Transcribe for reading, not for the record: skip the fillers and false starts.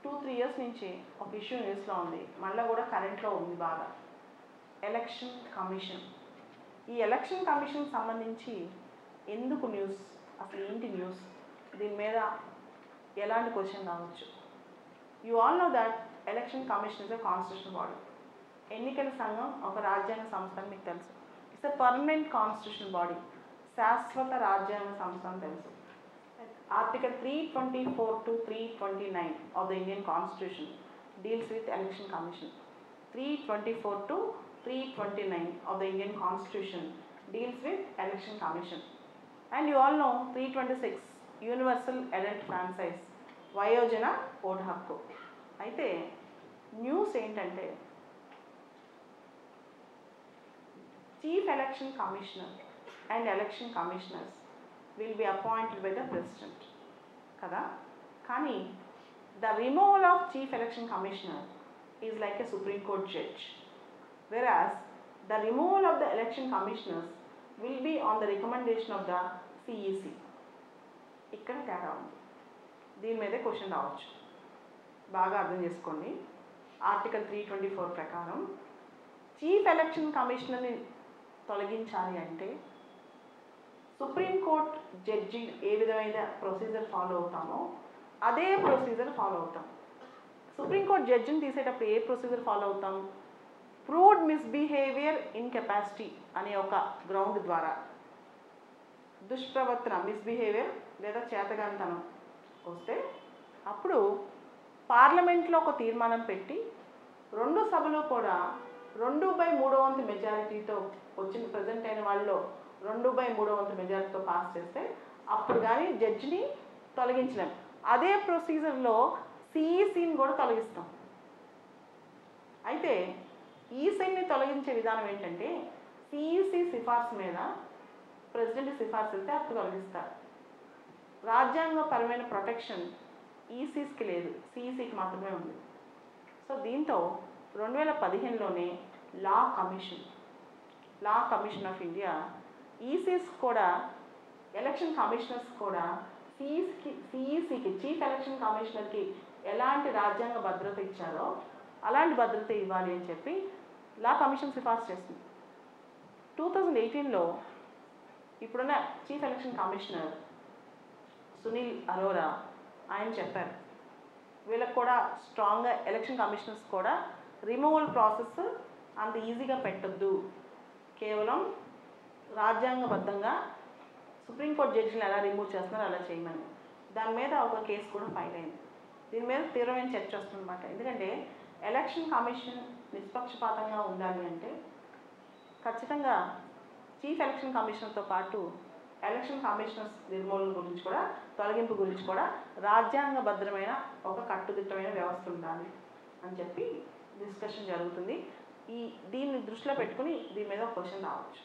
2-3 years నుంచి ఒక issue న్యూస్లో ఉంది, మళ్ళీ కూడా కరెంట్లో ఉంది బాగా, ఎలక్షన్ కమిషన్. ఈ ఎలక్షన్ కమిషన్ సంబంధించి ఎందుకు న్యూస్, అసలు ఏంటి న్యూస్, దీని మీద ఎలాంటి క్వశ్చన్ రావచ్చు. You all know that election commission is a constitutional body. ఎన్నికల సంఘం ఒక రాజ్యాంగ సంస్థ అని మీకు తెలుసు. It's a permanent constitutional body, శాశ్వత రాజ్యాంగ సంస్థ అని తెలుసు. Article 324 to 329 of the Indian Constitution deals with Election Commission. 324 to 329 of the Indian Constitution deals with Election Commission. And you all know 326 Universal Adult Franchise, వయోజన vote హక్కు. అయితే news ఏంటంటే chief election commissioner and election commissioners will be appointed by the president kada, kani the removal of chief election commissioner is like a Supreme Court judge, whereas the removal of the election commissioners will be on the recommendation of the CEC. ikkada tera undi, దీని మీదే question రావచ్చు, బాగా అర్థం చేసుకోండి. Article 324 ప్రకారం chief election కమిషనర్ని తొలగించాలి అంటే supreme court judge ఏ విధమైన ప్రొసీజర్ ఫాలో అవుతామో అదే ప్రొసీజర్ ఫాలో అవుతాం. సుప్రీంకోర్టు జడ్జిని తీసేటప్పుడు ఏ ప్రొసీజర్ ఫాలో అవుతాం? ప్రూవ్డ్ మిస్బిహేవియర్ ఇన్కెపాసిటీ అనే ఒక గ్రౌండ్ ద్వారా, దుష్ప్రవర్తన మిస్బిహేవియర్ లేదా చేతగానితనం వస్తే అప్పుడు పార్లమెంట్లో ఒక తీర్మానం పెట్టి రెండు సభలు కూడా 2/3 మెజారిటీతో వచ్చిన ప్రజెంట్ అయిన వాళ్ళలో 2/3 మెజారిటీతో పాస్ చేస్తే అప్పుడు కానీ జడ్జిని తొలగించలేం. అదే ప్రొసీజర్లో సిఈసిని కూడా తొలగిస్తాం. అయితే ఈసీని తొలగించే విధానం ఏంటంటే సిఈసి సిఫార్సు మీద ప్రెసిడెంట్ సిఫార్సు వెళ్తే అప్పుడు తొలగిస్తారు. రాజ్యాంగపరమైన ప్రొటెక్షన్ ఈసీస్కి లేదు, సిఈసికి మాత్రమే ఉంది. సో దీంతో 2015లోనే లా కమిషన్ ఆఫ్ ఇండియా ఈసీస్ కూడా ఎలక్షన్ కమిషనర్స్ కూడా సిఈసికి చీఫ్ ఎలక్షన్ కమిషనర్కి ఎలాంటి రాజ్యాంగ భద్రత ఇచ్చారో అలాంటి భద్రత ఇవ్వాలి అని చెప్పి లా కమిషన్ సిఫార్సు చేస్తుంది. 2018లో ఇప్పుడున్న chief election commissioner Sunil Arora ఆయన చెప్పారు, వీళ్ళకి కూడా స్ట్రాంగ్గా ఎలక్షన్ కమిషనర్స్ కూడా రిమూవల్ ప్రాసెస్ అంత ఈజీగా పెట్టొద్దు, కేవలం రాజ్యాంగబద్ధంగా సుప్రీంకోర్టు జడ్జిని ఎలా రిమూవ్ చేస్తున్నారో అలా చేయమని. దాని మీద ఒక కేసు కూడా ఫైల్ అయింది. దీని మీద తీవ్రమైన చర్చ వస్తుందన్నమాట. ఎందుకంటే ఎలక్షన్ కమిషన్ నిష్పక్షపాతంగా ఉండాలి అంటే ఖచ్చితంగా చీఫ్ ఎలక్షన్ కమిషనర్తో పాటు ఎలక్షన్ కమిషనర్స్ నిర్మూలన గురించి కూడా, తొలగింపు గురించి కూడా రాజ్యాంగబద్ధమైన ఒక కట్టుదిట్టమైన వ్యవస్థ ఉండాలి అని చెప్పి డిస్కషన్ జరుగుతుంది. దీన్ని దృష్టిలో పెట్టుకుని దీని మీద ఒక క్వశ్చన్ రావచ్చు.